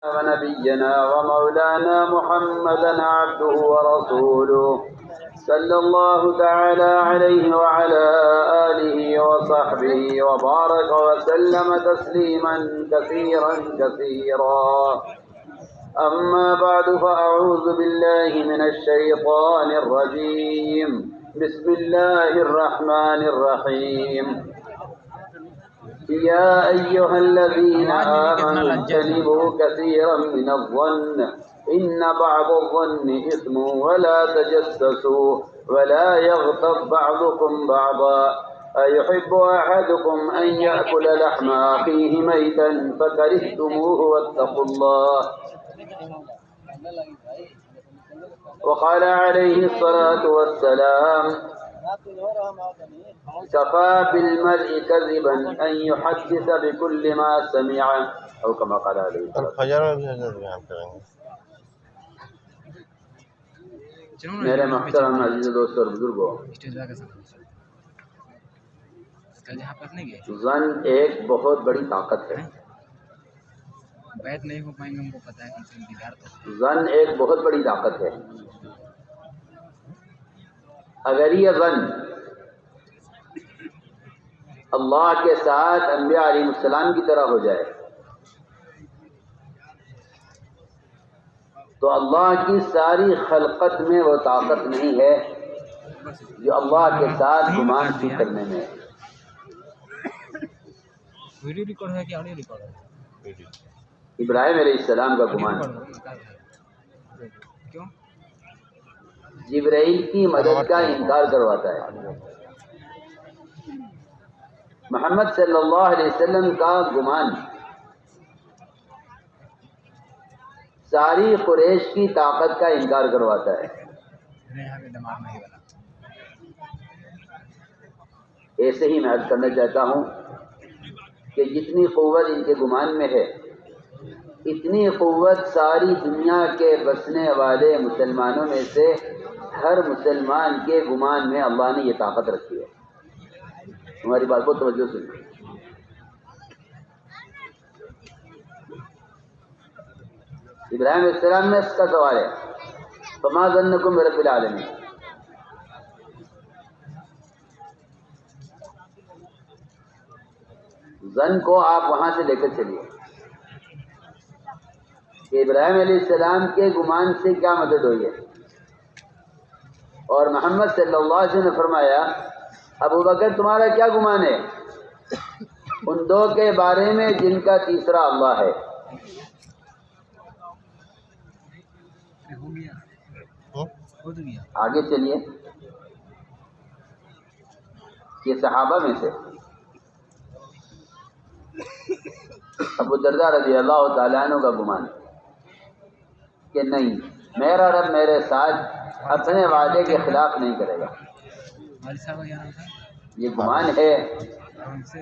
ونبينا ومولانا محمدا عبده ورسوله صلى الله تعالى عليه وعلى آله وصحبه وبارك وسلم تسليما كثيرا كثيرا. أما بعد فأعوذ بالله من الشيطان الرجيم. بسم الله الرحمن الرحيم. يا أيها الذين آمنوا اجتنبوا كثيرا من الظن إن بعض الظن إثم ولا تجسسوا ولا يغتب بعضكم بعضا أيحب أحدكم أن يأكل لحم أخيه ميتا فكرهتموه واتقوا الله. وقال عليه الصلاة والسلام كفى بالمرء كذبا أن يحدث بكل ما سمع أو كما قال عليه الصلاة والسلام. میرے محترم عزیز دوست اور بزرگوں، ظن ایک بہت بڑی طاقت ہے. بیت نہیں ہو پائیں گے، ہم کو پتہ ہے. ظن ایک بہت بڑی طاقت ہے. اگر یہ ظن اللہ کے ساتھ انبیاء علیہ السلام کی طرح ہو جائے تو اللہ کی ساری خلقت میں وہ طاقت نہیں ہے جو اللہ کے ساتھ گمان کی کرنے میں ہے. ویڈیو ریکارڈ ہے کہ آڈیو ریکارڈ ہے؟ ابراہیم علیہ السلام کا گمان کیوں؟ جبرائیل کی مدد کا انکار کرواتا ہے. محمد صلی اللہ علیہ وسلم کا گمان ساری قریش کی طاقت کا انکار کرواتا ہے. ایسے ہی میں عرض کرنا چاہتا ہوں کہ جتنی قوت ان کے گمان میں ہے اتنی قوت ساری دنیا کے بسنے والے مسلمانوں میں سے ہر مسلمان کے گمان میں اللہ نے یہ طاقت رکھی ہے. ہماری بات کو توجہ سنیں. ابراہیم علیہ السلام میں اس کا سوال ہے فما ظنکم برب العالمین. ظن کو آپ وہاں سے لے کر چلیے کہ ابراہیم علیہ السلام کے گمان سے کیا مدد ہوئی ہے. اور محمد صلی اللہ علیہ وسلم نے فرمایا ابو بکر تمہارا کیا گمان ہے ان دو کے بارے میں جن کا تیسرا اللہ ہے. آگے چلیے. یہ صحابہ میں سے ابو درداء رضی اللہ تعالیٰ عنہ کا گمان کہ نہیں میرا رب میرے ساتھ اپنے وعدے کے خلاف نہیں کرے گا. یہ گمان ہے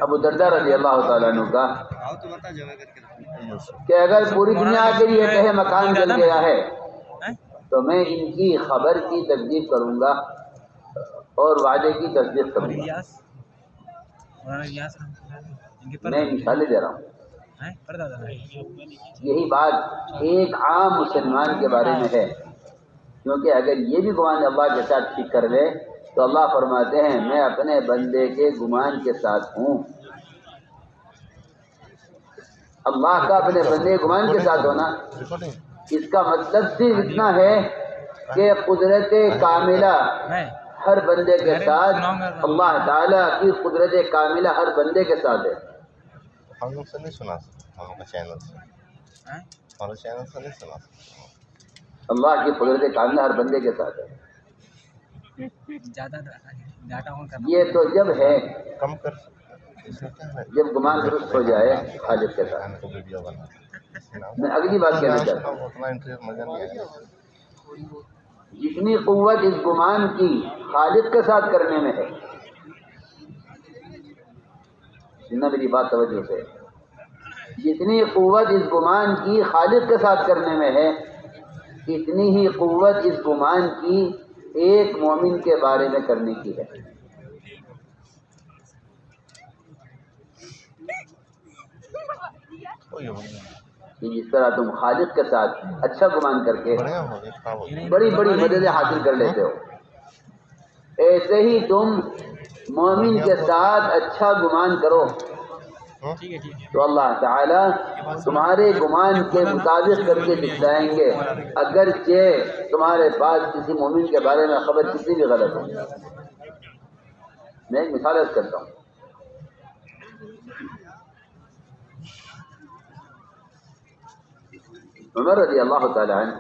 ابو درداء رضی اللہ تعالیٰ عنہ کا کہ اگر پوری دنیا کے لیے کہے مکان جل گیا ہے تو میں ان کی خبر کی تصدیق کروں گا اور وعدے کی تصدیق کروں گا. میں مثالیں دے رہا ہوں. یہی بات ایک عام مسلمان کے بارے میں ہے کیونکہ اگر یہ بھی گمان اللہ کے ساتھ ٹھیک کر لے تو اللہ فرماتے ہیں میں اپنے بندے کے گمان کے ساتھ ہوں. اللہ کا اپنے بندے کے گمان کے ساتھ ہونا اس کا مطلب صرف اتنا ہے کہ قدرت کاملہ ہر بندے کے ساتھ اللہ تعالیٰ کی قدرت کاملہ ہر بندے کے ساتھ ہے. ہم لوگ سے نہیں سنا ہمارا چینل سے نہیں سنا. اللہ کی قدرت کاملہ ہر بندے کے ساتھ ہے. یہ تو جب ہے کم کر جب گمان درست ہو جائے خالق کے ساتھ. ویڈیو بنا میں اگلی بات کہنا چاہتا ہوں اتنا انٹرسٹ مزہ نہیں آیا. جتنی قوت اس گمان کی خالق کے ساتھ کرنے میں ہے سننا میری بات توجہ سے جتنی قوت اس گمان کی خالق کے ساتھ کرنے میں ہے اتنی ہی قوت اس گمان کی ایک مومن کے بارے میں کرنے کی ہے. کہ جس طرح تم خالق کے ساتھ اچھا گمان کر کے بڑھیا ہو گیا، خراب ہو گیا۔ بڑی بڑی مددیں حاصل کر لیتے ہو، ایسے ہی تم مومن کے ساتھ اچھا گمان کرو ٹھیک ہے ٹھیک ہے تو اللہ تعالی تمہارے گمان کے مطابق کر کے دکھلائیں گے، اگرچہ تمہارے پاس کسی مومن کے بارے میں خبر کتنی بھی غلط ہو۔ میں ایک مثال عرض کرتا ہوں، عمر رضی اللہ تعالی عنہ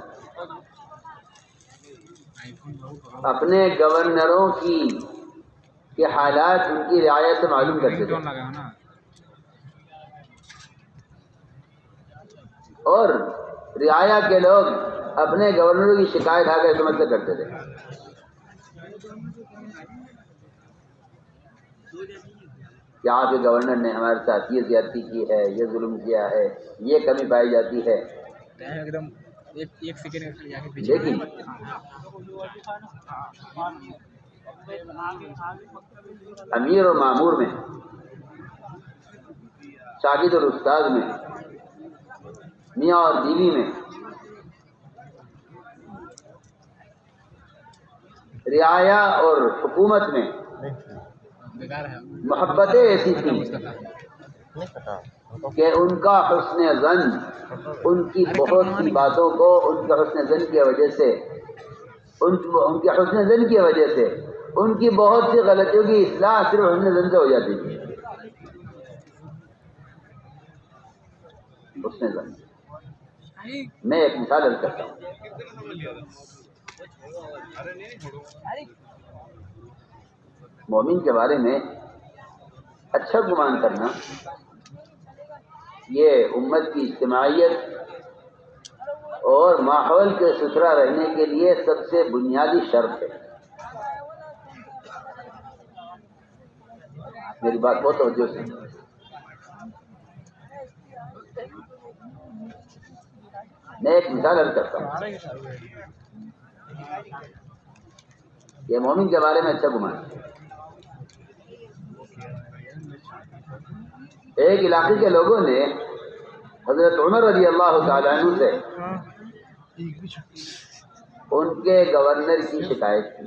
اپنے گورنروں کی حالات ان کی رعایت سے معلوم کرتے تھے، اور رعایا کے لوگ اپنے گورنروں کی شکایت آ کر سمجھ سے کرتے تھے کہ آپ کے گورنر نے ہمارے ساتھ یہ زیادتی کی ہے، یہ ظلم کیا ہے، یہ کمی پائی جاتی ہے۔ ایک دم ایک سیکنڈ جا کے پیچھے لیکن امیر اور مامور میں، شاگرد اور استاد میں، میاں اور بیوی میں، رعایا اور حکومت میں بیکار ہے محبتیں ایسی تھیں کہ ان کا حسن ظن، ان کی بہت سی باتوں کو ان کے حسن ظن کی وجہ سے، ان کے حسن ظن کی وجہ سے ان کی بہت سی غلطیوں کی اصلاح صرف حسن ظن سے ہو جاتی تھی۔ حسن ظن میں ایک مثال عرض کرتا ہوں، مومن کے بارے میں اچھا گمان کرنا یہ امت کی اجتماعیت اور ماحول کے ستھرا رہنے کے لیے سب سے بنیادی شرط ہے۔ میری بات بہت توجہ سے، میں ایک مثال عرض کرتا ہوں یہ مومن کے بارے میں اچھا گمان۔ ایک علاقے کے لوگوں نے حضرت عمر رضی اللہ تعالیٰ عنہ سے ان کے گورنر کی شکایت کی۔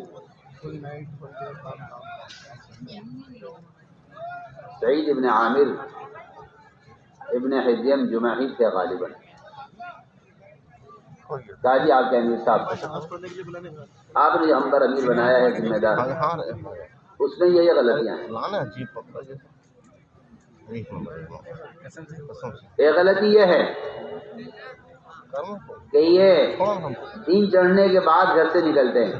سعید ابن عامر ابن حزیم جماحی سے غالباً کہا جی آپ کے امیر صاحب، آپ نے جو ہم پر امیر بنایا ہے ذمہ دار، اس میں یہ غلطیاں ہیں۔ ایک غلطی یہ ہے کہ یہ دین چڑھنے کے بعد گھر سے نکلتے ہیں،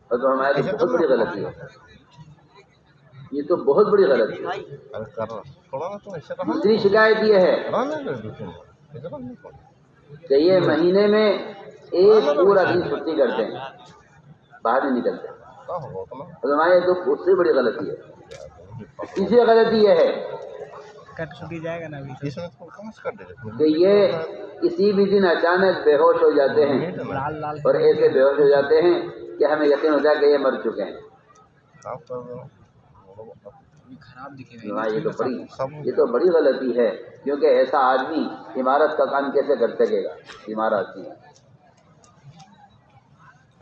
اور تو ہماری بہت بڑی غلطی ہے، یہ تو بہت بڑی غلطی ہے۔ دوسری شکایت یہ ہے کہ یہ مہینے میں ایک پورا دن چھٹی کرتے ہیں، باہر نہیں نکلتے، اور ہماری تو اس سے بڑی غلطی ہے۔ تیسری غلطی یہ ہے کہ یہ کسی بھی دن اچانک بے ہوش ہو جاتے ہیں، اور ایسے بے ہوش ہو جاتے ہیں کہ ہمیں یقین ہوتا ہے کہ یہ مر چکے ہیں۔ یہ تو بڑی غلطی ہے، کیونکہ ایسا آدمی عمارت کا کام کیسے کر سکے گا، بیمار آدمی ہے۔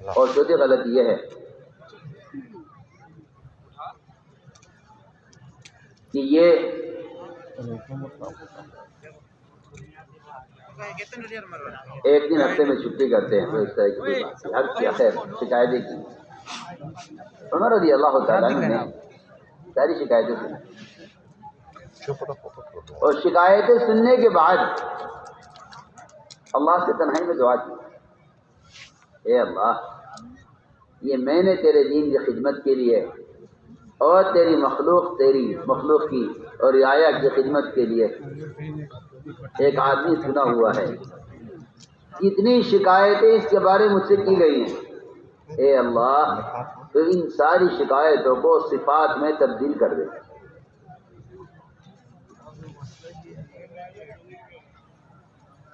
اور چوتھی غلطی یہ ہے کہ یہ ایک دن ہفتے میں چھٹی کرتے ہیں، تو اس طرح کی بات ہے۔ حق کیا خیر شکایتیں کی، عمر رضی اللہ تعالیٰ عنہ نے ساری شکایتیں سنی، اور شکایتیں سننے کے بعد اللہ سے تنہائی میں دعا کی، اے اللہ، یہ میں نے تیرے دین کی خدمت کے لیے اور تیری مخلوق کی اور رعایا کی خدمت کے لیے ایک آدمی چنا ہوا ہے، اتنی شکایتیں اس کے بارے مجھ سے کی گئی ہیں، اے اللہ تو ان ساری شکایتوں کو صفات میں تبدیل کر دے،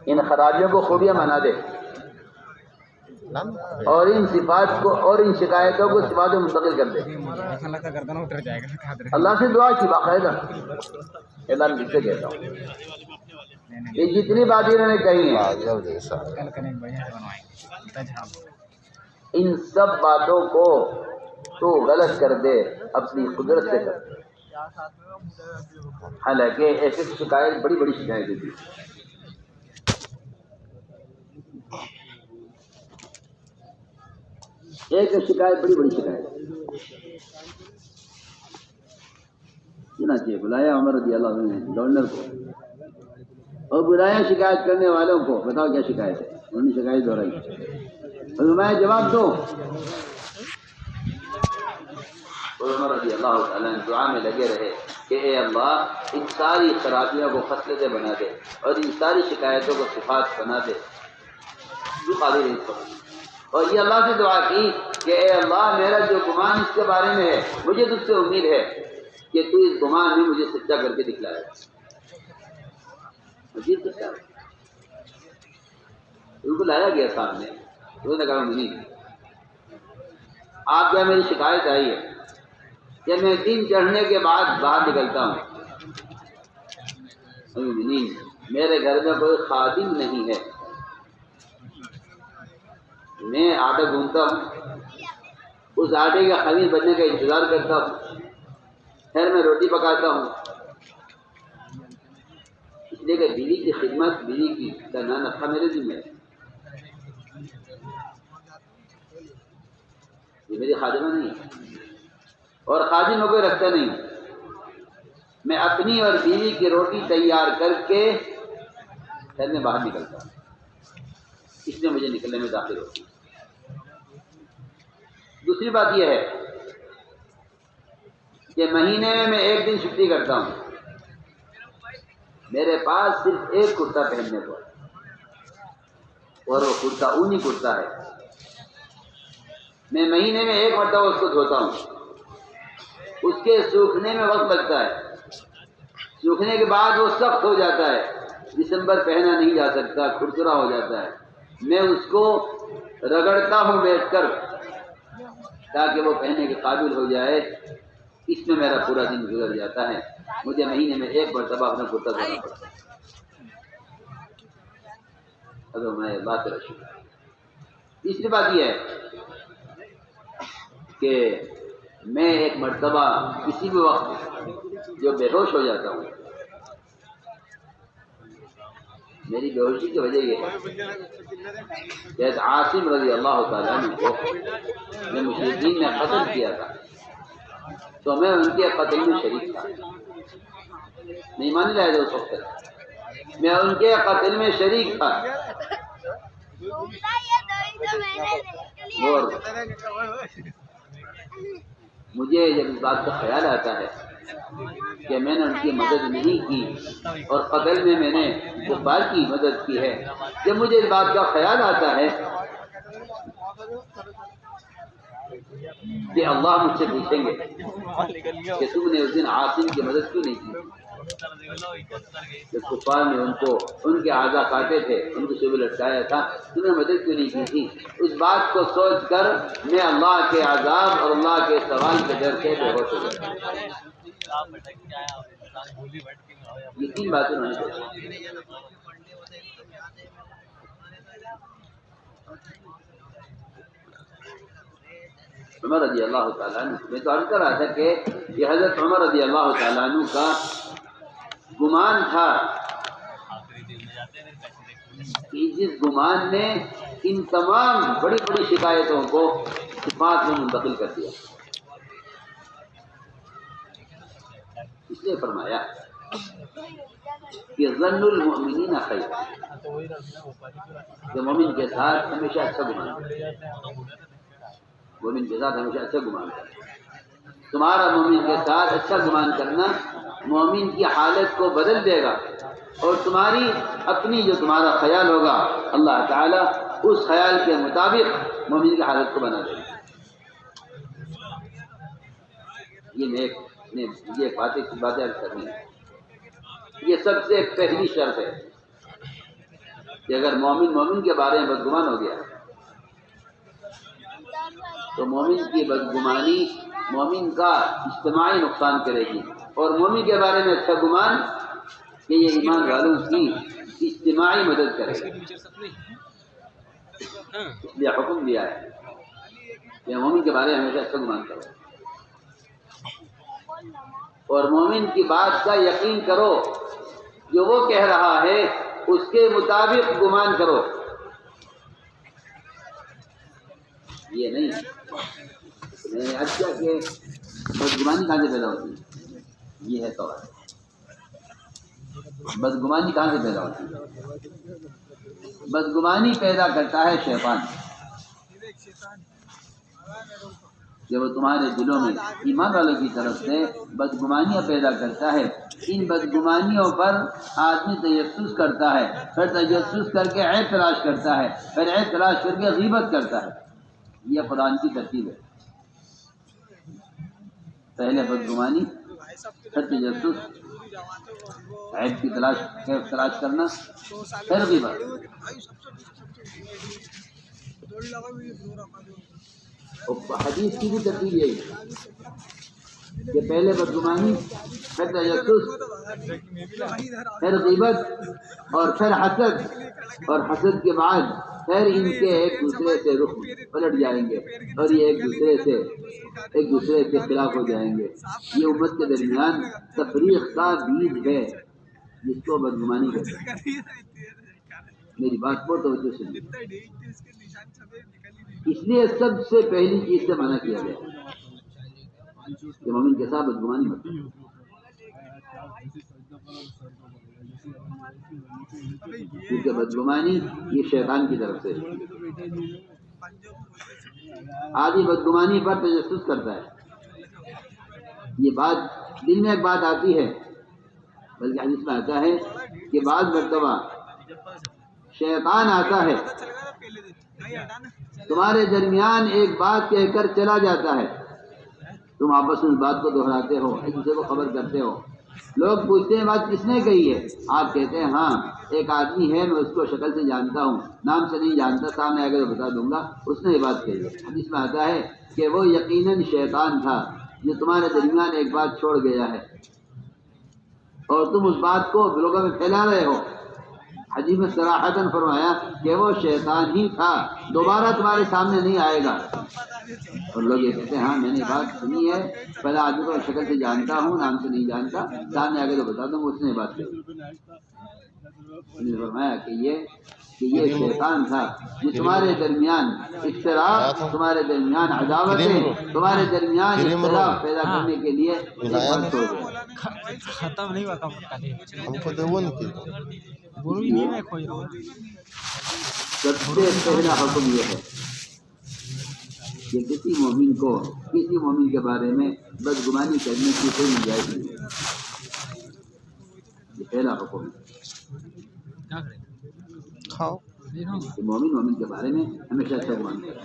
ان خرابیوں کو خوبیاں بنا دے، اور ان صفات کو اور ان شکایتوں کو صفات میں منتقل کر دے۔ اللہ سے دعا کی باقاعدہ، اللہ نے جس سے کہتا ہوں یہ جتنی باتیں انہوں نے کہی ہیں پاگل جیسا کل کل بڑھیا سے بنوائیں گے تج ہم ان سب باتوں کو تو غلط کر دے، اپنی قدرت سے کر دے۔ حالانکہ ایسے شکایت بڑی بڑی شکایتیں تھی، ایک شکایت بڑی بڑی شکایت چنانچہ بلایا عمر رضی اللہ عنہ نے گورنر کو، اور بلایا شکایت کرنے والوں کو، بتاؤ کیا شکایت ہے؟ انہوں نے شکایت دہرائی اور میں جواب دوں۔ اور عمر رضی اللہ تعالیٰ دعا میں لگے رہے کہ اے اللہ ان ساری خرابیوں کو خصلتیں بنا دے اور ان ساری شکایتوں کو صفات بنا دے جو قابل ہے۔ اور یہ اللہ سے دعا کی کہ اے اللہ میرا جو گمان اس کے بارے میں ہے، مجھے تجھ سے امید ہے کہ تو اس گمان میں مجھے سچا کر کے دکھلائے۔ مزید سچا ان کو لایا گیا سامنے، انہوں نے کہا نہیں، آپ کیا میری شکایت آئی ہے کہ میں دن چڑھنے کے بعد باہر نکلتا ہوں، میرے گھر میں کوئی خادم نہیں ہے، میں آٹا گھومتا ہوں، اس آٹے کا خمیر بننے کا انتظار کرتا ہوں، پھر میں روٹی پکاتا ہوں، اس لیے کہ بیوی کی خدمت، بیوی کی کرنا نفع میرے ذمہ ہے، یہ میری خادمہ نہیں ہے اور خادم میں کوئی رکھتا نہیں، میں اپنی اور بیوی کی روٹی تیار کر کے پھر میں باہر نکلتا ہوں، اس لیے مجھے نکلنے میں داخل ہوتی ہے۔ دوسری بات یہ ہے کہ مہینے میں ایک دن چھٹی کرتا ہوں، میرے پاس صرف ایک کرتا پہننے کو، اور وہ کرتا اونی کرتا ہے، میں مہینے میں ایک مرتبہ اس کو دھوتا ہوں، اس کے سوکھنے میں وقت لگتا ہے، سوکھنے کے بعد وہ سخت ہو جاتا ہے، دسمبر پہنا نہیں جا سکتا، کھرکھرا ہو جاتا ہے، میں اس کو رگڑتا ہوں بیٹھ کر تاکہ وہ پہننے کے قابل ہو جائے، اس میں میرا پورا دن گزر جاتا ہے، مجھے مہینے میں ایک مرتبہ اپنا کرتا دھونا پڑتا ہے۔ اگر میں بات رکھوں، تیسری بات یہ ہے کہ میں ایک مرتبہ کسی بھی وقت جو بے ہوش ہو جاتا ہوں، میری بے ہوشی کی وجہ یہ ہے کہ عاصم رضی اللہ تعالیٰ عنہ کو میں مشرکین نے قتل کیا تھا، تو میں ان کے قتل میں شریک تھا، نہیں مان رہا ہے اس وقت میں ان کے قتل میں شریک تھا، اور مجھے جب اس بات کا خیال آتا ہے کہ میں نے ان کی مدد نہیں کی اور قتل میں نے کفار کی مدد کی ہے، جب مجھے اس بات کا خیال آتا ہے کہ اللہ مجھ سے پوچھیں گے کہ تم نے اس دن عاصم کی مدد کیوں نہیں کی، کہ کفار نے ان کو ان کے اعضاء کاٹے تھے، ان کو سبھی لٹکایا تھا، تم نے مدد کیوں نہیں کی تھی؟ اس بات کو سوچ کر میں اللہ کے عذاب اور اللہ کے سوال کے ڈر سے بے ہوش ہو گیا۔ یہ تین باتیں انہوں نے کہی۔ عمر رضی اللہ تعالیٰ عنہ، میں تو عرض کر رہا تھا کہ یہ حضرت عمر رضی اللہ تعالیٰ عنہ کا گمان تھا کہ جس گمان نے ان تمام بڑی بڑی شکایتوں کو صفات میں منتقل کر دیا، اس لیے فرمایا کہ ظن المؤمنین خیر، کہ مومن کے ساتھ ہمیشہ اچھا گمان کرے، مومن کے ساتھ ہمیشہ اچھا گمان کرے، تمہارا مومن کے ساتھ اچھا گمان کرنا مومن کی حالت کو بدل دے گا، اور تمہاری اپنی جو تمہارا خیال ہوگا اللہ تعالیٰ اس خیال کے مطابق مومن کی حالت کو بنا دے گا۔ یہ باتیں عرض کرنی ہے، یہ سب سے پہلی شرط ہے کہ اگر مومن کے بارے میں بدگمان ہو گیا تو مومن کی بدگمانی مومن کا اجتماعی نقصان کرے گی، اور مومن کے بارے میں اچھا گمان کہ یہ ایمان والوں کی اجتماعی مدد کرے گا، اس لیے حکم دیا ہے کہ مومن کے بارے میں ہمیشہ اچھا گمان کرو اور مومن کی بات کا یقین کرو، جو وہ کہہ رہا ہے اس کے مطابق گمان کرو، یہ نہیں میں نے عرض کیا کہ بدگمانی کہاں سے پیدا ہوتی ہے، یہ ہے سوال، بدگمانی کہاں سے پیدا ہوتی ہے؟ بدگمانی پیدا کرتا ہے شیطان، کہ وہ تمہارے دلوں میں ایمان والوں کی طرف سے بدگمانیاں پیدا کرتا ہے، ان بدگمانیوں پر آدمی تجسس کرتا ہے، پھر تجسس کر کے عیب تلاش کرتا ہے، پھر عیب تلاش کر کے غیبت کرتا ہے، یہ قرآن کی ترتیب ہے، پہلے بدگمانی، پھر تجسس، عیب کی تلاش کرنا، پھر غیبت۔ حدیث کی بھی ترتیب یہی ہے کہ پہلے بدگمانی، پھر تجسس، پھر غیبت اور پھر حسد، اور حسد کے بعد پھر ان کے ایک دوسرے سے رخ پلٹ جائیں گے اور یہ ایک دوسرے کے خلاف ہو جائیں گے۔ یہ امت کے درمیان تفریق کا بیج ہے جس کو بدگمانی کہتے ہیں۔ میری بات کو توجہ سے، اس لیے سب سے پہلی چیز سے منع کیا گیا کہ مومن کے ساتھ بدگمانی مت کرو، کیونکہ بدگمانی یہ شیطان کی طرف سے، آدمی بدگمانی پر تجسس کرتا ہے، یہ بات دل میں ایک بات آتی ہے، بلکہ حدیث میں آتا ہے کہ بعض مرتبہ شیطان آتا ہے تمہارے درمیان ایک بات کہہ کر چلا جاتا ہے، تم آپس میں اس بات کو دہراتے ہو، ایک دوسرے کو خبر کرتے ہو، لوگ پوچھتے ہیں بات کس نے کہی ہے، آپ کہتے ہیں ہاں ایک آدمی ہے میں اس کو شکل سے جانتا ہوں، نام سے نہیں جانتا، سامنے آ کر بتا دوں گا اس نے یہ بات کہی ہے۔ حدیث میں آتا ہے کہ وہ یقیناً شیطان تھا جو تمہارے درمیان ایک بات چھوڑ گیا ہے اور تم اس بات کو لوگوں میں پھیلا رہے ہو۔ حدیث میں صراحتاً فرمایا کہ وہ شیطان ہی تھا، دوبارہ تمہارے سامنے نہیں آئے گا۔ اور لوگ یہ کہتے ہیں ہاں میں نے بات سنی ہے، پہلے آدمی کو شکل سے جانتا ہوں، نام سے نہیں جانتا، سامنے آ کے تو بتا دوں اس نے بات کہی۔ فرمایا کہ یہ شیطان تھا جو تمہارے درمیان اختلاف، تمہارے درمیان عداوتیں، تمہارے درمیان اختلاف پیدا کرنے کے لیے بات چھوڑ گیا۔ ختم نہیں ہوا ہم کو دیو نہیں سب سے پہلا حکم یہ ہے کہ کسی مومن کے بارے میں بدگمانی کرنے کی کوئی گنجائش نہیں ہے، یہ پہلا حکم ہے کھاؤ کہ مومن کے بارے میں ہمیشہ اچھا گمان کرے،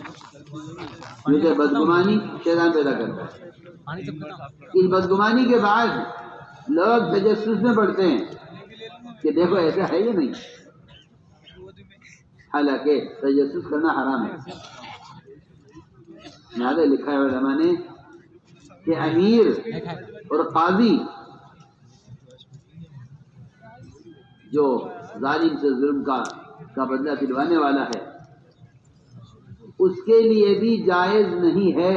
کیونکہ بدگمانی شیطان پیدا کرتا ہے۔ اس بدگمانی کے بعد لوگ تجسس میں پڑتے ہیں کہ دیکھو ایسا ہے یا نہیں، حالانکہ تجسس کرنا حرام ہے۔ لہٰذا لکھا ہے علماء نے کہ امیر اور قاضی جو ظالم سے ظلم کا بدلہ دلوانے والا ہے، اس کے لیے بھی جائز نہیں ہے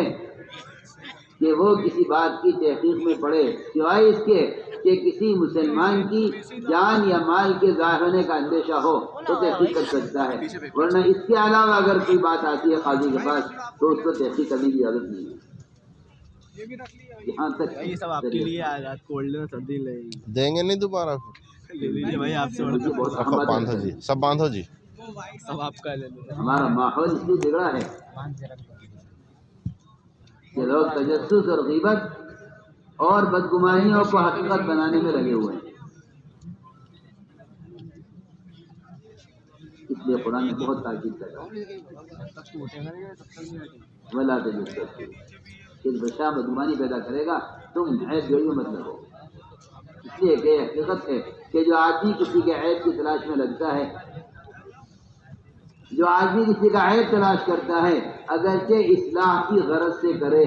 کہ وہ کسی بات کی تحقیق میں پڑے، سوائے اس کے کہ کسی مسلمان کی جان یا مال کے ضائع ہونے کا اندیشہ ہو تو تحقیق کر سکتا ہے، ورنہ اس کے علاوہ اگر کوئی بات آتی ہے قاضی کے پاس تو اس کو تحقیق کرنے کی اجازت نہیں ہے۔ یہاں تک یہ سب آپ کے لیے آزاد کولڈ میں سردی لے دیں گے نہیں دوبارہ، بھائی آپ سے بہت اہم بات باندھو ہے۔ جی، سب باندھو جی۔ سب آپ کا لے لو، ہمارا ماحول اس لیے بگڑا ہے کہ لوگ تجسس اور غیبت اور بدگمانیوں کو حقیقت بنانے میں لگے ہوئے ہیں۔ اس لیے قرآن نے بہت تاکید کر رہا ہے وَلَا تَجَسَّسُوا، کہ بشا بدگمانی پیدا کرے گا تم عیب جوئی مت لگو، اس لیے کہ حقیقت ہے کہ جو آدمی کسی کے عیب کی تلاش میں لگتا ہے، جو آدمی کسی کا عیب تلاش کرتا ہے اگرچہ اصلاح کی غرض سے کرے،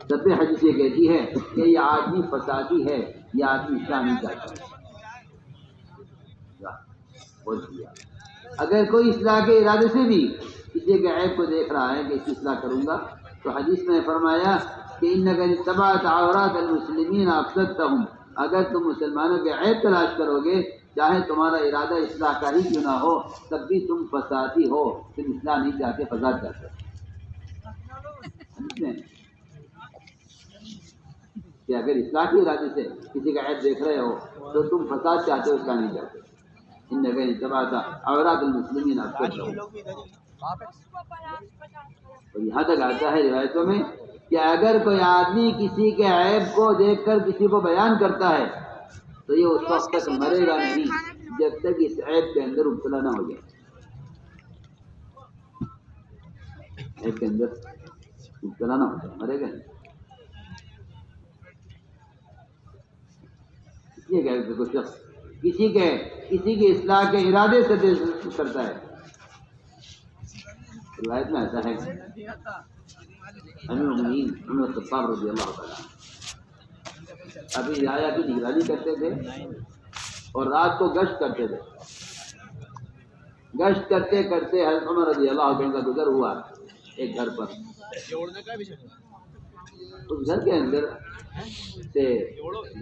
سب حدیث یہ کہتی ہے کہ یہ آدمی فسادی ہے، یہ آدمی اصلاح نہیں چاہتا۔ اور کیا۔ اگر کوئی اصلاح کے ارادے سے بھی کسی کے عیب کو دیکھ رہا ہے کہ اس کی اصلاح کروں گا، تو حدیث میں فرمایا کہ انک ان اتبعت عورات المسلمین افسدتهم، اگر تم مسلمانوں کے عیب تلاش کرو گے، چاہے تمہارا ارادہ اصلاح کا ہی کیوں نہ ہو، تب بھی تم فسادی ہو، تم اصلاح نہیں چاہتے، فساد چاہتے کہ اگر اصلاح کے ارادے سے کسی کا عیب دیکھ رہے ہو تو تم فساد چاہتے ہو، اصلاح نہیں چاہتے۔ انک ان اتبعت عورات المسلمین افسدتهم، اور یہاں تک آتا ہے روایتوں میں کہ اگر کوئی آدمی کسی کے عیب کو دیکھ کر کسی کو بیان کرتا ہے تو یہ اس وقت تک مرے گا نہیں جب تک اس عیب کے اندر مبتلا نہ ہو جائے، عیب کے اندر مبتلا نہ ہو جائے، مرے گا نہیں۔ اس لیے کہ کوئی شخص کسی کی اصلاح کے ارادے سے کرتا ہے، روایت میں ایسا ہے امیر المؤمنین عمر الخطاب رضی اللہ تعالیٰ ابھی رعایا کی نگرانی کرتے تھے اور رات کو گشت کرتے تھے۔ گشت کرتے کرتے حضرت عمر رضی اللہ عنہ کا گزر ہوا ایک گھر پر، اس گھر کے اندر سے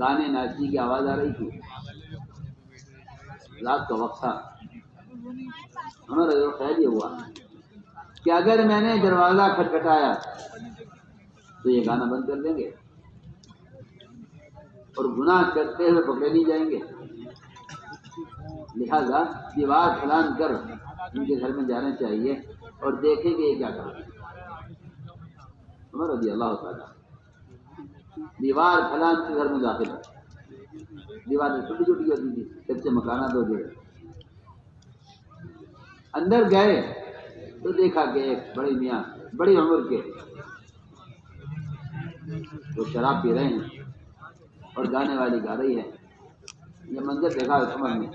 گانے ناچنے کی آواز آ رہی تھی، رات کا وقت تھا۔ عمر رضی اللہ خیال یہ ہوا کہ اگر میں نے دروازہ کھٹکھٹایا تو یہ گانا بند کر دیں گے اور گناہ کرتے ہوئے پکڑے نہیں جائیں گے، لہذا دیوار پھلان کر ان کے گھر میں جانا چاہیے اور دیکھیں کہ یہ کیا کر رہے ہیں۔ عمر رضی اللہ تعالیٰ دیوار پھلان کے گھر میں داخل ہے، دیوار چھوٹی چھوٹی ہوتی تھی، کچے مکانات ہو گئے، اندر گئے تو دیکھا کہ ایک بڑے میاں بڑی عمر کے وہ شراب پی رہے ہیں اور گانے والی گا رہی ہے۔ یہ منظر دیکھا عمر نے،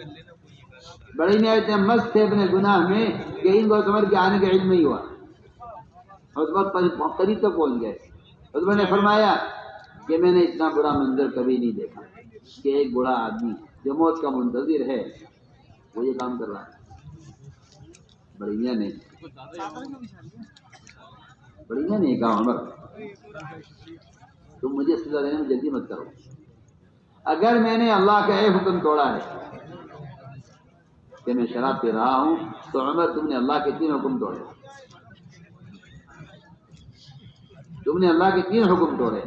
بڑے میاں اتنے مست تھے اپنے گناہ میں کہ ان کو عمر کے آنے کا علم نہیں ہوا، اور وقت قریب تک پہنچ گئے۔ عمر نے فرمایا کہ میں نے اتنا برا منظر کبھی نہیں دیکھا کہ ایک بوڑھا آدمی جو موت کا منتظر ہے وہ یہ کام کر رہا ہے۔ بڑے میاں نے کہا عمر تم مجھے سزا دینے میں جلدی مت کرو، اگر میں نے اللہ کا ایک حکم توڑا ہے کہ میں شراب پی رہا ہوں تو عمر تم نے اللہ کے 3 حکم توڑے، تم نے اللہ کے 3 حکم توڑے۔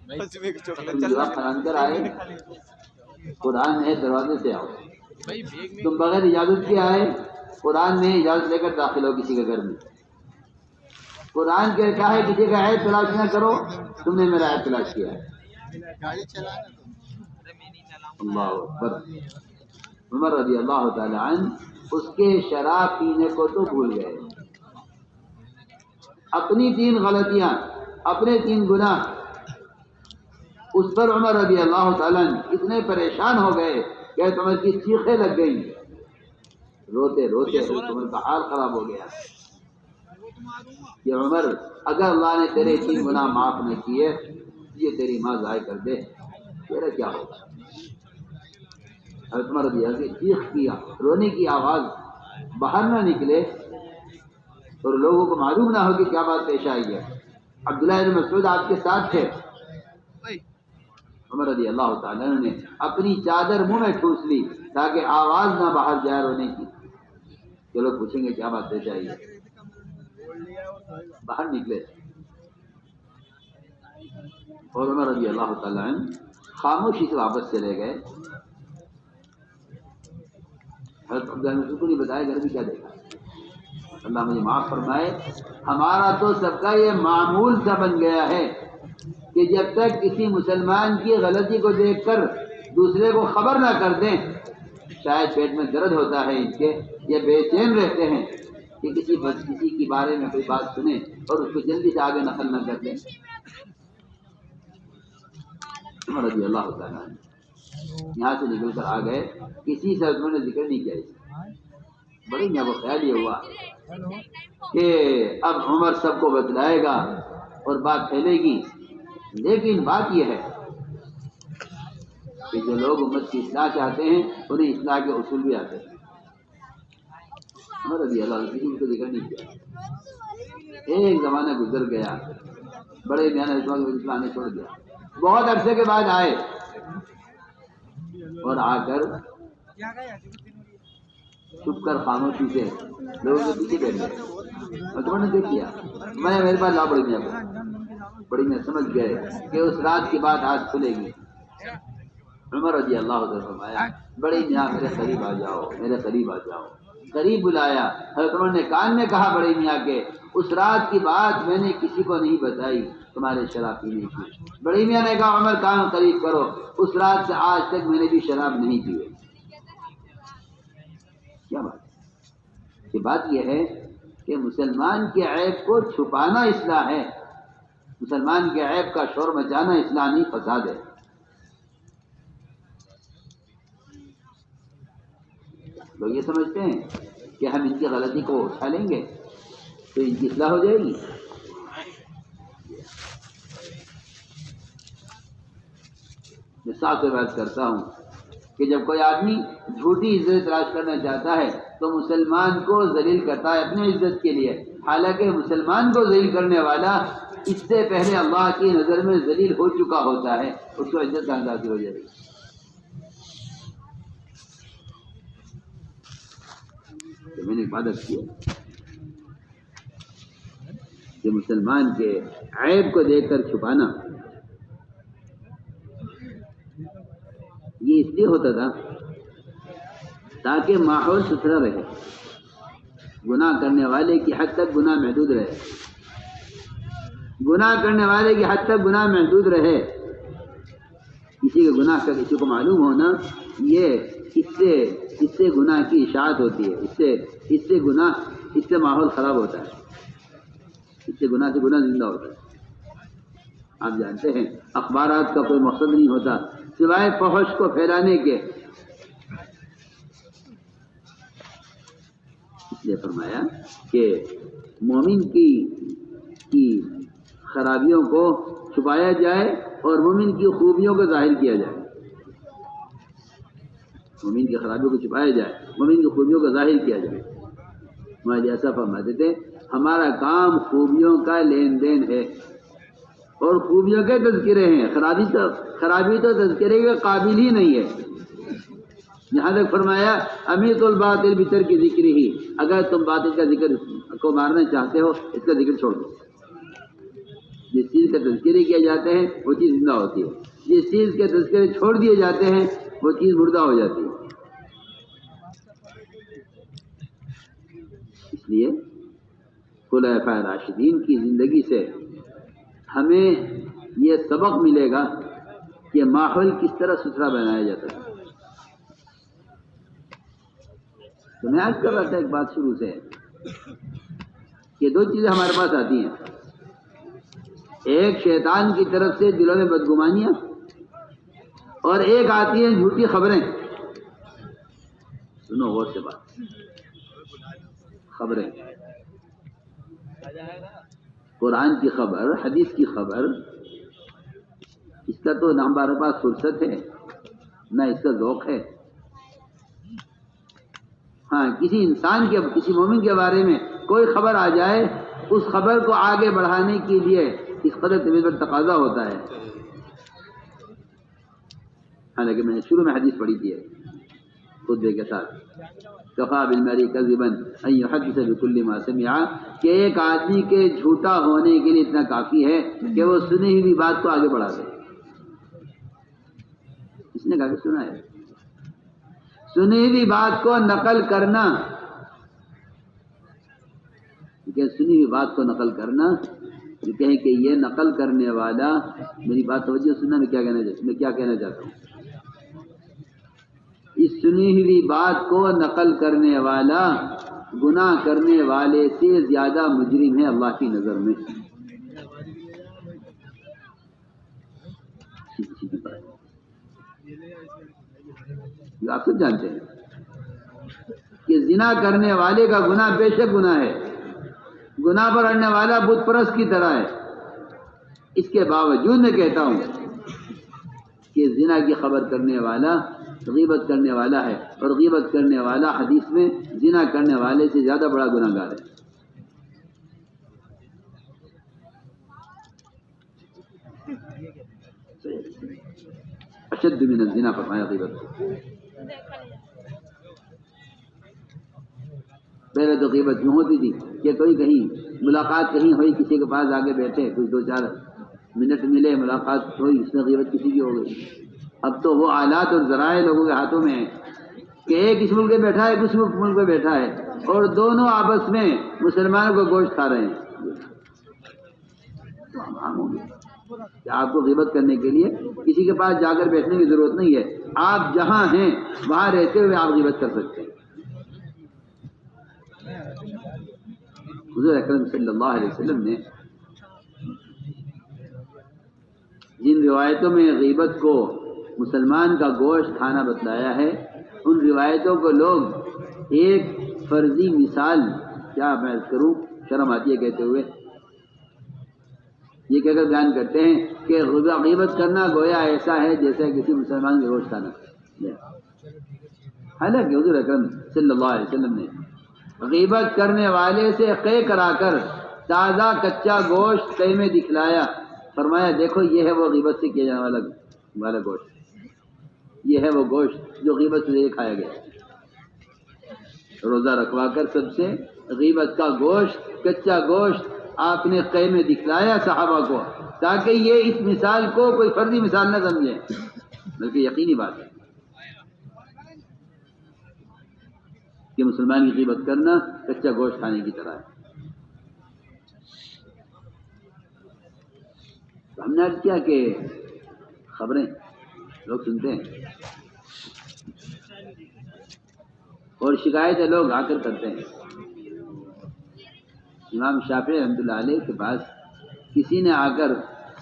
تم اندر آئے، قرآن ہے دروازے سے آؤ، تم بغیر اجازت کے آئے، قرآن میں اجازت لے کر داخل ہو کسی کے گھر میں۔ قرآن کہتا ہے کسی کا عیب تلاش نہ کرو، تم نے میرا عیب تلاش کیا ہے۔ اللہ اکبر۔ عمر رضی اللہ تعالی عنہ اس کے شراب پینے کو تو بھول گئے، اپنی 3 غلطیاں، اپنے 3 گناہ، اس پر عمر رضی اللہ تعالیٰ اتنے پریشان ہو گئے کہ عمر کی چیخیں لگ گئی، روتے روتے عمر کا حال خراب ہو گیا کہ عمر اگر اللہ نے تیرے 3 گناہ معاف نہ کیے یہ تیری ماں ضائع کر دے، تیرا کیا ہوگا؟ حضرت عمر رضی اللہ عنہ چیخ کیا، رونے کی آواز باہر نہ نکلے اور لوگوں کو معلوم نہ ہو کہ کیا بات پیش آئی ہے۔ عبداللہ بن مسعود آپ کے ساتھ تھے، عمر رضی اللہ تعالیٰ نے اپنی چادر منہ میں ٹھوس لی تاکہ آواز نہ باہر جائے رونے کی، کہ لوگ پوچھیں گے کیا بات پیش آئی ہے۔ باہر نکلے اور عمر رضی اللہ تعالیٰ خاموشی سے واپس چلے گئے۔ حضرت عبداللہ بن مسعود نے بتایا گھر بھی کیا دیکھا، اللہ مجھے معاف فرمائے، ہمارا تو سب کا یہ معمول سا بن گیا ہے کہ جب تک کسی مسلمان کی غلطی کو دیکھ کر دوسرے کو خبر نہ کر دیں، شاید پیٹ میں درد ہوتا ہے ان کے، یہ بے چین رہتے ہیں کہ کسی کے بارے میں کوئی بات سنیں اور اس کو جلدی سے آگے نقل نہ کر دیں۔ عمر رضی اللہ تعالیٰ یہاں سے نکل کر آ گئے، کسی سے انہوں نے ذکر نہیں کیا۔ بڑی میاں کو خیال یہ ہوا کہ اب عمر سب کو بتلائے گا اور بات پھیلے گی، لیکن بات یہ ہے کہ جو لوگ امت کی اصلاح چاہتے ہیں انہیں اصلاح کے اصول بھی آتے ہیں۔ عمر رضی اللہ عنہ کسی کو ذکر نہیں کیا۔ ایک زمانہ گزر گیا، بڑے میاں نے اسلام چھوڑ دیا، بہت عرصے کے بعد آئے اور آ کر چھپ کر خاموشی سے لوگوں کے پیچھے بیٹھ گئے۔ اور تمہوں نے دیکھ لیا، میں میرے پاس لا بڑی میاں کو، بڑی میاں سمجھ گئے کہ اس رات کی بات آج کھلے گی۔ عمر رضی اللہ عنہ فرمایا بڑی میاں میرے قریب آ جاؤ، میرے قریب آ جاؤ۔ قریب بلایا، حضرت عمر نے کان میں کہا بڑی میاں کے اس رات کی بات میں نے کسی کو نہیں بتائی تمہارے شراب پینے کی۔ بڑی میاں نے کہا عمر کان قریب کرو، اس رات سے آج تک میں نے بھی شراب نہیں پی۔ کیا بات ہے؟ یہ بات یہ ہے کہ مسلمان کے عیب کو چھپانا اصلاح ہے، مسلمان کے عیب کا شور مچانا اصلاح نہیں، فساد ہے۔ لوگ یہ سمجھتے ہیں کہ ہم ان کی غلطی کو اٹھا لیں گے تو ان کی اصلاح ہو جائے گی۔ میں صاف سے بات کرتا ہوں کہ جب کوئی آدمی جھوٹی عزت تلاش کرنا چاہتا ہے تو مسلمان کو ذلیل کرتا ہے اپنی عزت کے لیے، حالانکہ مسلمان کو ذلیل کرنے والا اس سے پہلے اللہ کی نظر میں ذلیل ہو چکا ہوتا ہے، اس کو عزت کہاں حاصل ہو جائے گی؟ تو میں نے عبادت کیا کہ مسلمان کے عیب کو دیکھ کر چھپانا یہ اس لیے ہوتا تھا تاکہ ماحول ستھرا رہے، گناہ کرنے والے کی حد تک گناہ محدود رہے، گناہ کرنے والے کی حد تک گناہ محدود رہے۔ کسی کے گناہ کا کسی کو معلوم ہونا یہ اس سے گناہ کی اشاعت ہوتی ہے، اس سے ماحول خراب ہوتا ہے، اس سے گناہ زندہ ہوتا ہے۔ آپ جانتے ہیں اخبارات کا کوئی مقصد نہیں ہوتا سوائے فحش کو پھیلانے کے، اس لیے فرمایا کہ مومن کی خرابیوں کو چھپایا جائے اور مومن کی خوبیوں کو ظاہر کیا جائے، مومن کی خرابیوں کو چھپایا جائے، مومن کی خوبیوں کو ظاہر کیا جائے۔ ہمارے ایسا فرماتے تھے ہمارا کام خوبیوں کا لین دین ہے اور خوبیوں کے تذکرے ہیں، خرابی تو تذکرے کے قابل ہی نہیں ہے۔ یہاں تک فرمایا امیت الباطل بترک کی ذکر ہی، اگر تم باطل کا ذکر کو مارنا چاہتے ہو اس کا ذکر چھوڑ دو۔ جس چیز کا تذکرے کیا جاتے ہیں وہ چیز زندہ ہوتی ہے، جس چیز کے تذکرے چھوڑ دیے جاتے ہیں وہ چیز مردہ ہو جاتی ہے۔ اس لیے خلفائے راشدین کی زندگی سے ہمیں یہ سبق ملے گا کہ ماحول کس طرح ستھرا بنایا جاتا ہے۔ تو میں آج کر رہا تھا ایک بات شروع سے کہ دو چیزیں ہمارے پاس آتی ہیں، ایک شیطان کی طرف سے دلوں میں بدگمانیاں اور ایک آتی ہیں جھوٹی خبریں۔ سنو غور سے بات، خبریں، قرآن کی خبر، حدیث کی خبر، اس کا تو نہ ہمارے پاس فرصت ہے نہ اس کا ذوق ہے۔ ہاں کسی انسان کے، کسی مومن کے بارے میں کوئی خبر آ جائے، اس خبر کو آگے بڑھانے کے لیے اس قدر طبیعت پر تقاضا ہوتا ہے۔ حالانکہ میں نے شروع میں حدیث پڑھی تھی خطبے کے ساتھ، کفا بالمرء کذبا ان یحدث بکل ما سمع، کہ ایک آدمی کے جھوٹا ہونے کے لیے اتنا کافی ہے کہ وہ سنی ہوئی بات کو آگے بڑھا دے۔ اس نے کہا کہ سنا ہے، سنی ہوئی بات کو نقل کرنا، کہ سنی ہوئی بات کو نقل کرنا، یہ کہیں کہ یہ نقل کرنے والا، میری بات توجہ سننا، میں کیا کہنا چاہتا ہوں، اس سنی ہوئی بات کو نقل کرنے والا گناہ کرنے والے سے زیادہ مجرم ہے اللہ کی نظر میں۔ آپ سب جانتے ہیں کہ زنا کرنے والے کا گناہ بے شک گناہ ہے، گناہ پر اڑنے والا بت پرست کی طرح ہے۔ اس کے باوجود میں کہتا ہوں کہ کہ زنا کی خبر کرنے والا غیبت کرنے والا ہے، اور غیبت کرنے والا حدیث میں زنا کرنے والے سے زیادہ بڑا گناہ گار ہے۔ اشد من الزنا فرمایا غیبت کو۔ پہلے تو غیبت یوں ہوتی تھی کہ کوئی کہیں ملاقات کہیں ہوئی، کسی کے پاس آگے بیٹھے، کچھ 2-4 منٹ ملے، ملاقات ہوئی، اس میں غیبت کسی کی ہو گئی۔ اب تو وہ آلات اور ذرائع لوگوں کے ہاتھوں میں ہیں کہ ایک اس ملک میں بیٹھا ہے، اس ملک میں بیٹھا ہے، اور دونوں آپس میں مسلمانوں کو گوشت کھا رہے ہیں۔ کہ آپ کو غیبت کرنے کے لیے کسی کے پاس جا کر بیٹھنے کی ضرورت نہیں ہے، آپ جہاں ہیں وہاں رہتے ہوئے آپ غیبت کر سکتے ہیں۔ حضور اکرم صلی اللہ علیہ وسلم نے جن روایتوں میں غیبت کو مسلمان کا گوشت کھانا بتلایا ہے، ان روایتوں کو لوگ ایک فرضی مثال، کیا میں کروں، شرم آتی ہے کہتے ہوئے، یہ کہہ کر بیان کرتے ہیں کہ غیبت کرنا گویا ایسا ہے جیسے کسی مسلمان کا گوشت کھانا۔ حالانکہ حضور اکرم صلی اللہ علیہ وسلم نے غیبت کرنے والے سے قے کرا کر تازہ کچا گوشت قے میں دکھلایا، فرمایا دیکھو یہ ہے وہ غیبت سے کیا جانے والا گوشت، یہ ہے وہ گوشت جو غیبت سے کھایا گیا۔ روزہ رکھوا کر سب سے غیبت کا گوشت، کچا گوشت آپ نے قے میں دکھلایا صحابہ کو، تاکہ یہ اس مثال کو کوئی فرضی مثال نہ سمجھیں بلکہ یقینی بات ہے کہ مسلمان کی غیبت کرنا کچا گوشت کھانے کی طرح ہے۔ تو ہم نے عرض کیا کہ خبریں لوگ سنتے ہیں اور شکایتیں لوگ آ کر کرتے ہیں۔ امام شافعی رحمۃ اللہ علیہ کے پاس کسی نے آ کر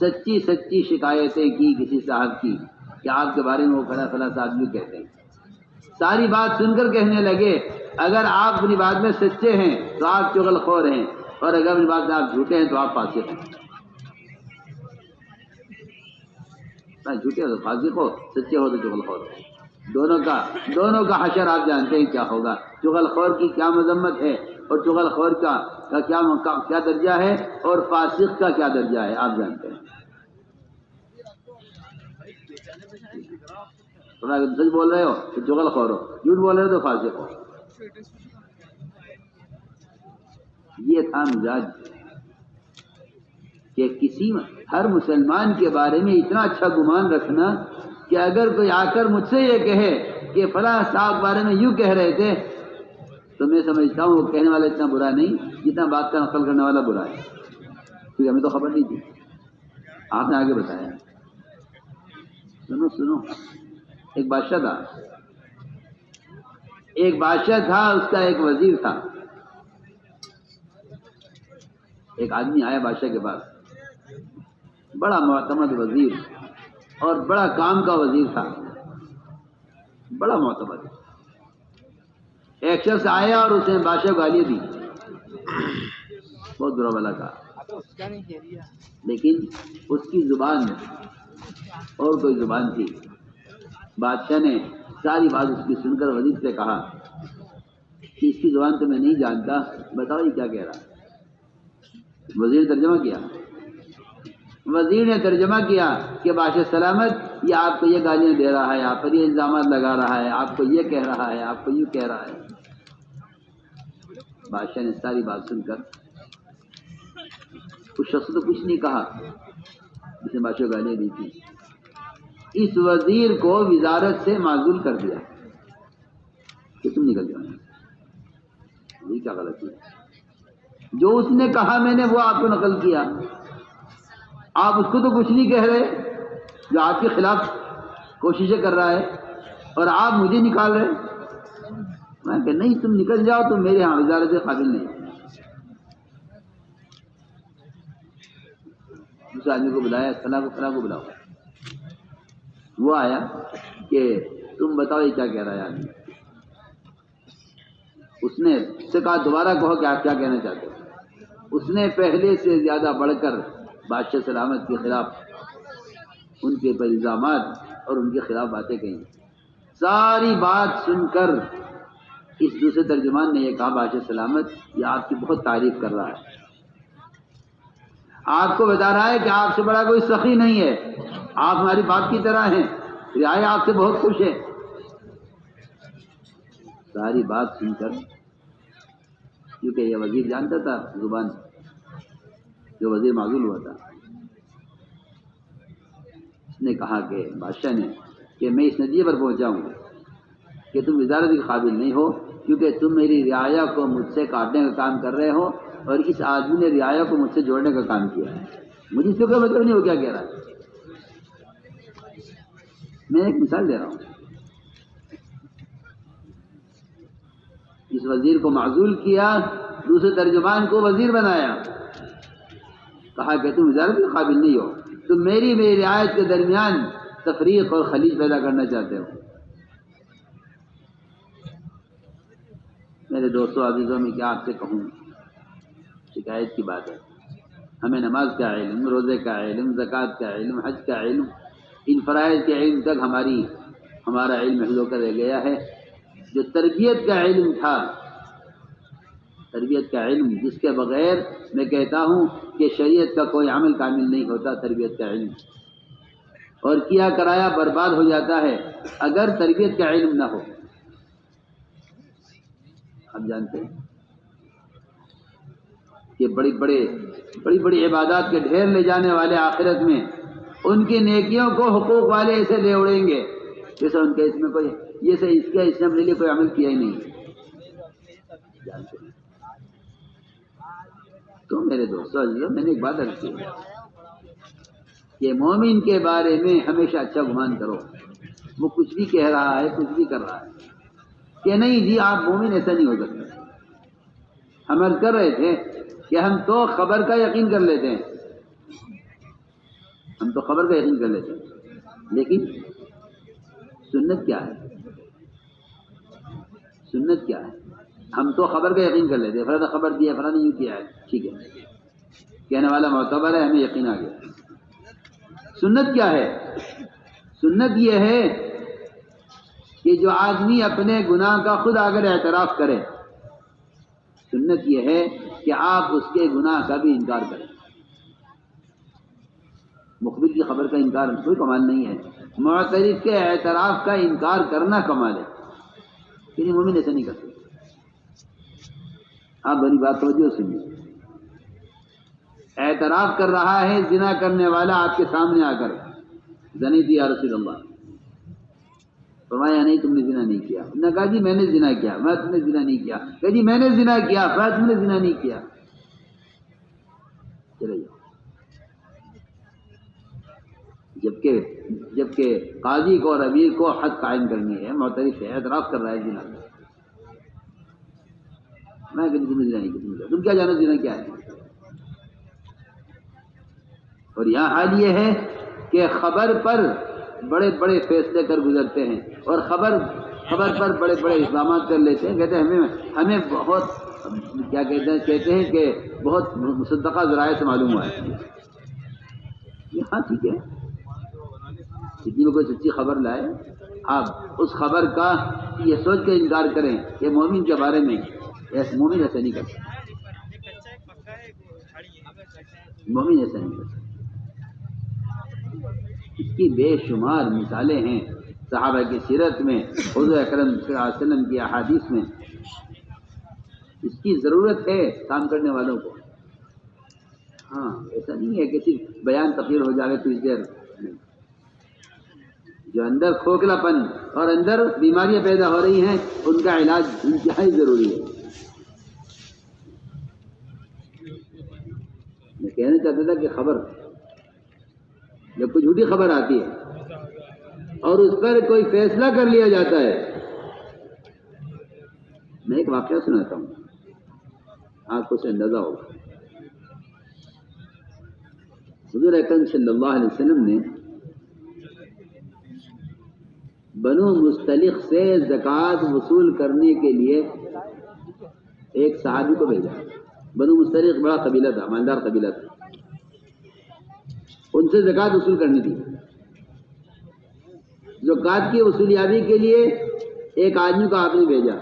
سچی شکایتیں کی کسی صاحب کی کہ آپ کے بارے میں وہ فلاں صاحب بھی کہتے ہیں۔ ساری بات سن کر کہنے لگے اگر آپ اپنی بات میں سچے ہیں تو آپ چغل خور ہیں، اور اگر اپنی بات میں آپ جھوٹے ہیں تو آپ فاسق ہیں۔ جھوٹے ہو تو فاسق ہو، سچے ہو تو چغل خور ہو، دونوں کا حشر آپ جانتے ہیں کیا ہوگا۔ چغل خور کی کیا مذمت ہے، اور چغل خور کا کیا درجہ ہے، اور فاسق کا کیا درجہ ہے، آپ جانتے ہیں۔ اگر سچ بول رہے ہو تو چغل خور ہو، جھوٹ بول رہے ہو تو فاسق ہو۔ یہ تھا مزاج کہ ہر مسلمان کے بارے میں اتنا اچھا گمان رکھنا کہ اگر کوئی آ کر مجھ سے یہ کہے کہ فلاں صاحب بارے میں یوں کہہ رہے تھے تو میں سمجھتا ہوں وہ کہنے والا اتنا برا نہیں جتنا بات کا نقل کرنے والا برا ہے، کیونکہ ہمیں تو خبر نہیں تھی، آپ نے آگے بتایا۔ سنو ایک بادشاہ تھا، اس کا ایک وزیر تھا۔ ایک آدمی آیا بادشاہ کے پاس، بڑا معتمد وزیر اور بڑا کام کا وزیر تھا، بڑا معتمد۔ ایک شخص آیا اور اس نے بادشاہ کو گالی دی، بہت برا بھلا کہا، لیکن اس کی زبان اور کوئی زبان تھی۔ بادشاہ نے ساری بات اس کی سن کر وزیر سے کہا کہ اس کی زبان تو میں نہیں جانتا، بتاؤ یہ کیا کہہ رہا ہے۔ وزیر نے ترجمہ کیا کہ بادشاہ سلامت، یہ آپ کو یہ گالیاں دے رہا ہے، آپ پر یہ الزامات لگا رہا ہے، آپ کو یہ کہہ رہا ہے، آپ کو یوں کہہ رہا ہے۔ بادشاہ نے ساری بات سن کر اس شخص تو کچھ نہیں کہا جس نے بادشاہ گالیاں دی تھی، اس وزیر کو وزارت سے معزول کر دیا کہ تم نکل جاؤ۔ یہ کیا غلطی ہے؟ جو اس نے کہا میں نے وہ آپ کو نقل کیا، آپ اس کو تو کچھ نہیں کہہ رہے، جو آپ کے خلاف کوششیں کر رہا ہے، اور آپ مجھے نکال رہے۔ میں کہ نہیں، تم نکل جاؤ، تم میرے ہاں وزارت سے قابل نہیں۔ دوسرے آدمی کو بلایا، فلاں کو بلاؤ۔ وہ آیا کہ تم بتاؤ یہ کیا کہہ رہا ہے آدمی۔ اس نے سے کہا دوبارہ کہو کہ آپ کیا کہنا چاہتے ہو۔ اس نے پہلے سے زیادہ بڑھ کر بادشاہ سلامت کے خلاف ان کے پر الزامات اور ان کے خلاف باتیں کہیں. ساری بات سن کر اس دوسرے ترجمان نے یہ کہا بادشاہ سلامت یہ آپ کی بہت تعریف کر رہا ہے، آپ کو بتا رہا ہے کہ آپ سے بڑا کوئی سخی نہیں ہے، آپ ہماری باپ کی طرح ہیں، رعایا آپ سے بہت خوش ہے. ساری بات سن کر، کیونکہ یہ وزیر جانتا تھا زبان، جو وزیر معزول ہوا تھا، اس نے کہا کہ بادشاہ نے کہ میں اس نتیجے پر پہنچا ہوں کہ تم وزارت کے قابل نہیں ہو، کیونکہ تم میری رعایا کو مجھ سے کاٹنے کا کام کر رہے ہو، اور اس آدمی نے رعایا کو مجھ سے جوڑنے کا کام کیا ہے. مجھے اس سے کوئی مطلب نہیں ہو کیا کہہ رہا ہے. میں ایک مثال دے رہا ہوں. اس وزیر کو معزول کیا، دوسرے ترجمان کو وزیر بنایا، کہا کہ تم وزارت کے قابل نہیں ہو، تم میری رعایت کے درمیان تفریق اور خلیج پیدا کرنا چاہتے ہو. میرے دوستوں عزیزوں میں کیا آپ سے کہوں، شکایت کی بات ہے. ہمیں نماز کا علم، روزے کا علم، زکوٰۃ کا علم، حج کا علم، ان فرائض کے علم تک ہمارا علم محدود ہو کر رہ گیا ہے. جو تربیت کا علم تھا، تربیت کا علم جس کے بغیر میں کہتا ہوں کہ شریعت کا کوئی عمل کامل نہیں ہوتا، تربیت کا علم، اور کیا کرایا برباد ہو جاتا ہے اگر تربیت کا علم نہ ہو. آپ جانتے ہیں کہ بڑی بڑی عبادات کے ڈھیر لے جانے والے آخرت میں ان کی نیکیوں کو حقوق والے ایسے لے اڑیں گے جیسے ان کے اس میں کوئی اس نے اپنے لیے کوئی عمل کیا ہی نہیں. جانتے ہیں. تو میرے دوستوں عزیزوں، میں نے ایک بات عرض کی کہ مومن کے بارے میں ہمیشہ اچھا گمان کرو. وہ کچھ بھی کہہ رہا ہے، کچھ بھی کر رہا ہے، کہ نہیں جی آپ مومن ایسا نہیں ہو سکتا. ہم عرض کر رہے تھے کہ ہم تو خبر کا یقین کر لیتے ہیں، لیکن سنت کیا ہے؟ سنت کیا ہے؟ ہم تو خبر کا یقین کر لیتے ہیں، فلاں خبر دیا، فلاں نے یوں کیا ہے، ٹھیک ہے، کہنے والا معتبر ہے، ہمیں یقین آ گیا. سنت کیا ہے؟ سنت یہ ہے کہ جو آدمی اپنے گناہ کا خود اگر اعتراف کرے، سنت یہ ہے کہ آپ اس کے گناہ کا بھی انکار کریں. مخبر کی خبر کا انکار کوئی کمال نہیں ہے، معترف کے اعتراف کا انکار کرنا کمال ہے. لیکن مومن ایسا نہیں کرتے. آپ بڑی بات توجہ سنیے. اعتراف کر رہا ہے زنا کرنے والا آپ کے سامنے آ کر، زنیت یا رسول اللہ، فرمایا نہیں تم نے زنا نہیں کیا. نے کہا جی میں نے زنا کیا. میں تم نے زنا نہیں کیا. کہ جی میں نے زنا کیا. فرمایا تم نے زنا نہیں کیا. چلے جاؤ. جبکہ قاضی کو اور امیر کو حد قائم کرنی ہے. معترف ہے، اعتراف کر رہا ہے زنا کا. میں کہ تم نے زنا نہیں کیا. تم کیا جانو زنا کیا ہے؟ اور یہاں حال یہ ہے کہ خبر پر بڑے بڑے فیصلے کر گزرتے ہیں، اور خبر پر بڑے بڑے اقدامات کر لیتے ہیں. کہتے ہیں ہمیں بہت کیا کہتے ہیں کہ بہت مصدقہ ذرائع سے معلوم ہوا ہے. ہاں ٹھیک ہے، کتنی میں کوئی سچی خبر لائے، آپ اس خبر کا یہ سوچ کے انکار کریں کہ مومن کے بارے میں مومن ایسا نہیں کرتا. مومن ایسا نہیں کرتا. اس کی بے شمار مثالیں ہیں صحابہ کی سیرت میں، حضور اکرم صلی اللہ علیہ وسلم کی احادیث میں. اس کی ضرورت ہے کام کرنے والوں کو. ہاں ایسا نہیں ہے کہ صرف بیان تقریر ہو جائے کچھ دیر. جو اندر کھوکھلا پن اور اندر بیماریاں پیدا ہو رہی ہیں ان کا علاج انتہائی ضروری ہے. میں کہنا چاہتا تھا کہ خبر جب کوئی جھوٹی خبر آتی ہے اور اس پر کوئی فیصلہ کر لیا جاتا ہے. میں ایک واقعہ سناتا ہوں، آپ کو سے اندازہ ہوگا. حضور اکرم صلی اللہ علیہ وسلم نے بنو مستلق سے زکوٰۃ وصول کرنے کے لیے ایک صحابی کو بھیجا. بنو مستلق بڑا قبیلہ تھا، مالدار قبیلہ تھا. ان سے زکوٰۃ وصول کرنی تھی. زکوٰۃ کی وصولیابی کے لیے ایک آدمی کو آپ نے بھیجا،